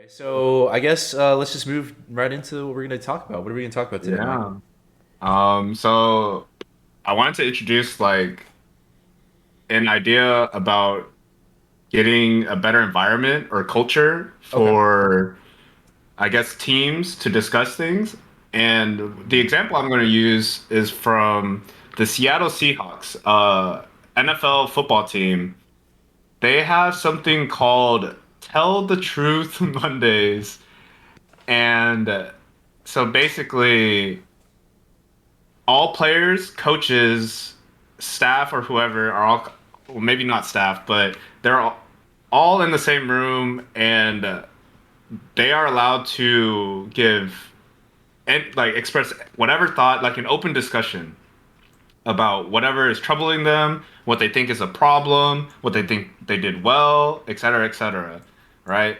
So I guess let's just move right into what we're going to talk about. What are we going to talk about today, Mike? Yeah. So I wanted to introduce like an idea about getting a better environment or culture Okay. for, I guess, teams to discuss things. And the example I'm going to use is from the Seattle Seahawks, NFL football team. They have something called Tell the Truth Mondays. And so basically, all players, coaches, staff, or whoever are all, well, maybe not staff, but they're all in the same room and they are allowed to give and like express whatever thought, like an open discussion about whatever is troubling them, what they think is a problem, what they think they did well, et cetera, et cetera. Right.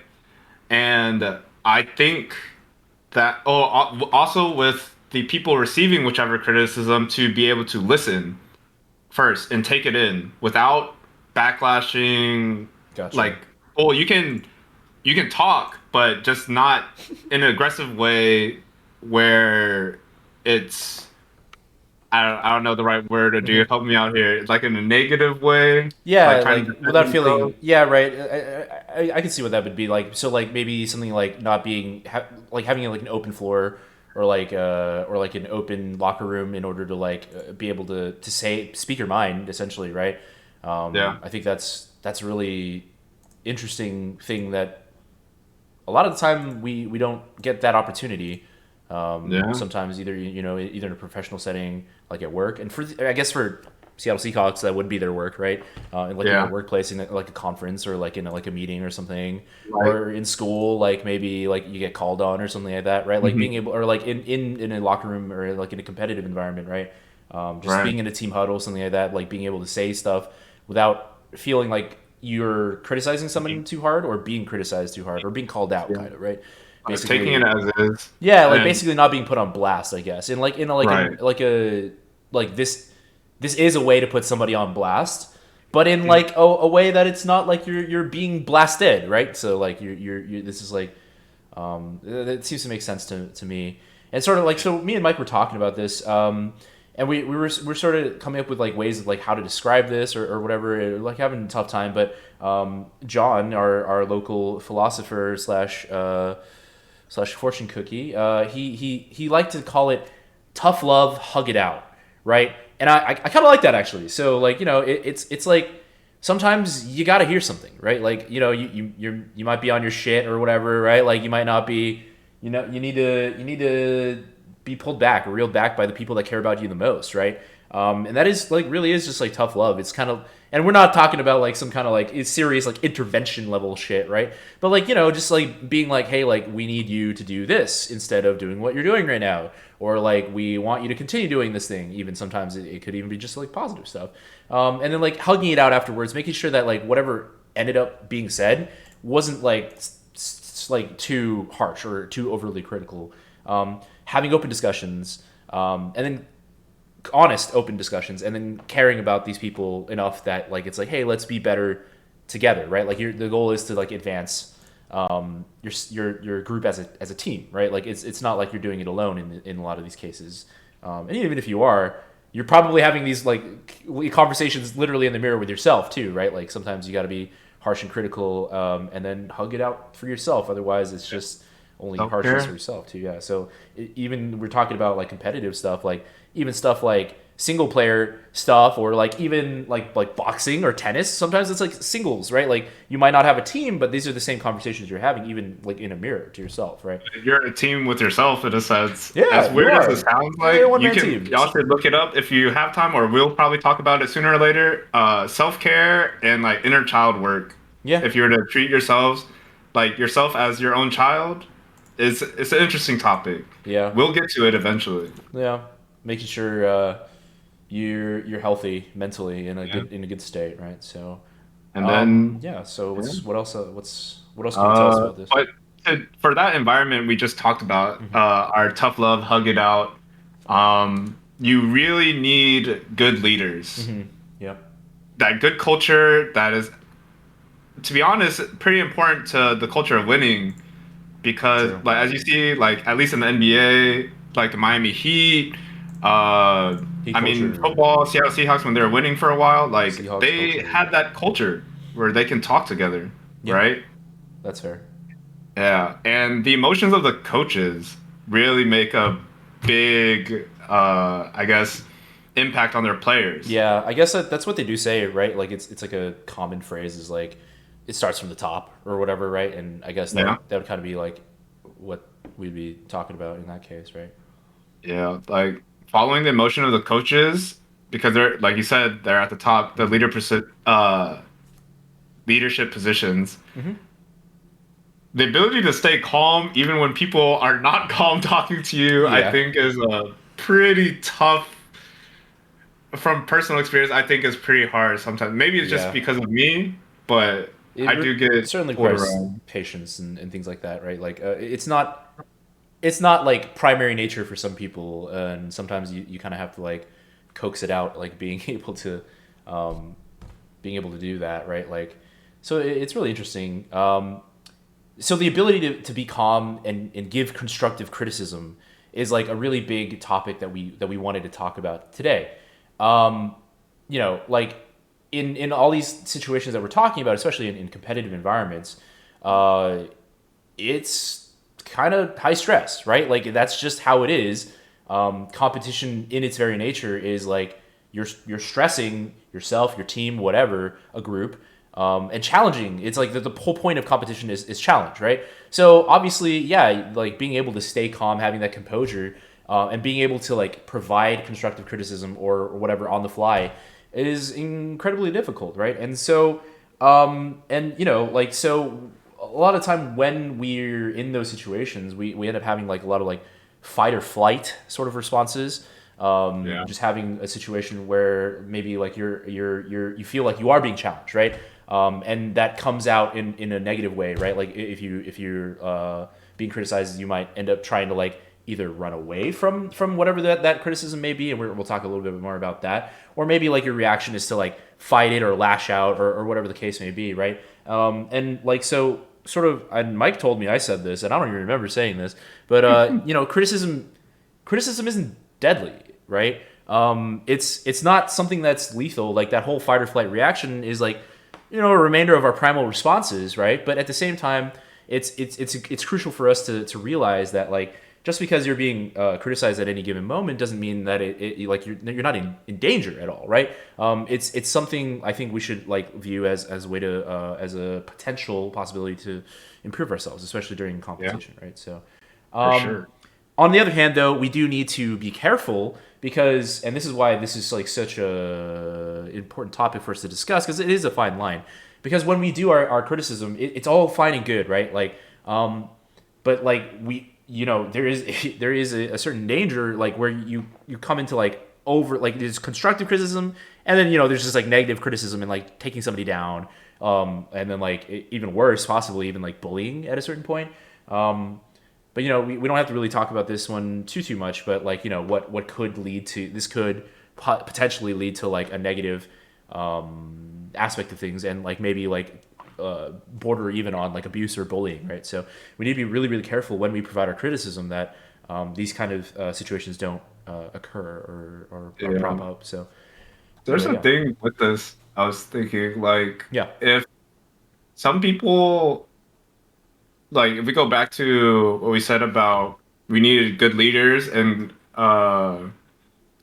And I think that, also with the people receiving whichever criticism to be able to listen first and take it in without backlashing. Gotcha. Like, well, you can talk, but just not in an aggressive way where it's I don't know the right word to do. hmm Help me out here. It's like in a negative way, Yeah, like trying to like defend without themselves. feeling. Yeah, right. I can see what that would be like. So like maybe something like not being like having like an open floor or like an open locker room in order to like be able to say speak your mind essentially, right? Yeah, I think that's a really interesting thing that a lot of the time we don't get that opportunity. yeah, Sometimes either in a professional setting like at work, and for I guess for Seattle Seahawks that would be their work, right? Like in a yeah. workplace, in like a conference or like in like a meeting or something, Like, or in school, like maybe like you get called on or something like that, right? Like being mhm, able or like in a locker room or like in a competitive environment, right? Just right. being in a team huddle, something like that, like being able to say stuff without feeling like you're criticizing someone too hard or being criticized too hard or being called out, Yeah. kind of, right? Like taking it Basically, as is, yeah, like and basically not being put on blast, I guess. And like right. like this is a way to put somebody on blast, but in Mhm. like a way that it's not like you're being blasted, right? So like you're this is like it seems to make sense to me. And sort of like so me and Mike were talking about this and we're sort of coming up with like ways of like how to describe this or whatever, like having a tough time, but John, our local philosopher slash fortune cookie. He liked to call it tough love, hug it out, right? And I kind of like that actually. So like it's like sometimes you got to hear something, right? Like you might be on your shit or whatever, right? Like you might not be, you need to be pulled back or reeled back by the people that care about you the most, right? And that is like really is just like tough love. It's kind of, and we're not talking about like some kind of like serious like intervention level shit, right? But like just like being like, hey, like we need you to do this instead of doing what you're doing right now, or like we want you to continue doing this thing. Even sometimes it could even be just like positive stuff, and then like hugging it out afterwards, making sure that like whatever ended up being said wasn't like like too harsh or too overly critical. Having open discussions, and then honest open discussions, and then caring about these people enough that like it's like, hey, let's be better together, right? Like the goal is to like advance your group as a team, right? Like it's not like you're doing it alone in a lot of these cases, and even if you are, you're probably having these like conversations literally in the mirror with yourself too, right? Like sometimes you got to be harsh and critical, and then hug it out for yourself. Otherwise, it's just only Self harshness for care. yourself too. Yeah. So even we're talking about like competitive stuff, like even stuff like single player stuff or like even like boxing or tennis, sometimes it's like singles, right? Like you might not have a team, but these are the same conversations you're having even like in a mirror to yourself, right? You're a team with yourself in a sense. As Yeah, you weird as it are. sounds You're a like, one man team. y'all should look it up if you have time, or we'll probably talk about it sooner or later. Self care and like inner child work. Yeah. If you were to treat yourselves like yourself as your own child, it's an interesting topic. Yeah. We'll get to it eventually. Yeah. Making sure you're healthy mentally Yeah. in a good state, right? So And then yeah, so yeah. what else can you tell us about this? But for that environment we just talked about, hmm our tough love, hug it out. You really need good leaders. Yeah. That good culture that is, to be honest, pretty important to the culture of winning. because True. like as you see, like at least in the NBA, like the Miami Heat, Heat I mean culture, football, Seattle Seahawks when they were winning for a while, like Seahawks they culture. had that culture where they can talk together, Yeah, right? that's fair. Yeah, and the emotions of the coaches really make a big, I guess, impact on their players. Yeah, I guess that's what they do say, right? Like it's like a common phrase is like it starts from the top or whatever, right? And I guess Yeah, that would kind of be like what we'd be talking about in that case, right? yeah, like following the emotion of the coaches because they're like you said, they're at the top, the leadership positions. The ability to stay calm even when people are not calm talking to you, I Yeah, think is a pretty tough. From personal experience, I think is pretty hard sometimes. Maybe it's just yeah. because of me, but I do get Certainly pulled requires around. patience and things like that, right? Like it's not like primary nature for some people, and sometimes you kind of have to like coax it out, like um, being able to do that, right? Like, so it's really interesting. So the ability to be calm and give constructive criticism is like a really big topic that we wanted to talk about today. Um, like in all these situations that we're talking about, especially in competitive environments, uh, it's kind of high stress, right? Like that's just how it is. Competition in its very nature is like you're stressing yourself, your team, whatever, a group, and challenging. It's like the whole point of competition is challenge, right? So obviously, yeah, like being able to stay calm, having that composure, and being able to like provide constructive criticism or whatever on the fly is incredibly difficult, right? And so, and like so a lot of time when we're in those situations, we end up having like a lot of like fight or flight sort of responses. Yeah. Just having a situation where maybe like you feel like you are being challenged, right? And that comes out in a negative way, right? Like if you're being criticized, you might end up trying to like either run away from whatever that criticism may be, and we'll talk a little bit more about that, or maybe like your reaction is to like fight it or lash out or whatever the case may be, right? And like so sort of, and Mike told me I said this, and I don't even remember saying this, but criticism isn't deadly, right? It's not something that's lethal. Like that whole fight or flight reaction is like a remainder of our primal responses, right? But at the same time, it's crucial for us to realize that like just because you're being criticized at any given moment doesn't mean that like you're not in danger at all, right? It's something I think we should like view as a way to as a potential possibility to improve ourselves, especially during Yeah, competition, right? So for sure. on the other hand, though, we do need to be careful because, and this is why this is like such a important topic for us to discuss because it is a fine line. Because when we do our criticism, it's all fine and good, right? Like, but like there is there is a certain danger like where you come into like over like there's constructive criticism and then there's just like negative criticism and like taking somebody down, and then like even worse possibly even like bullying at a certain point. But we don't have to really talk about this one too much, but like what could lead to this could potentially lead to like a negative aspect of things and like maybe like border even on like abuse or bullying, right? So we need to be really really careful when we provide our criticism that these kind of situations don't occur or Yeah. prop up. So There's a yeah, thing with this. I was thinking, like, yeah. if some people, like, if we go back to what we said about we needed good leaders and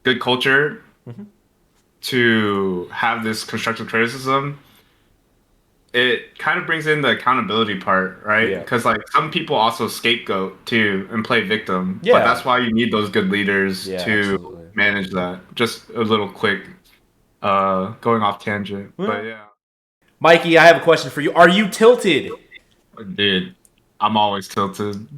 good culture to have this constructive criticism, it kind of brings in the accountability part, right? Yeah, Because like some people also scapegoat too and play victim, but yeah, that's why you need those good leaders yeah, to absolutely. manage that. Just a little quick going off tangent, but Well, yeah, Mikey, I have a question for you. Are you tilted? dude, I'm always tilted.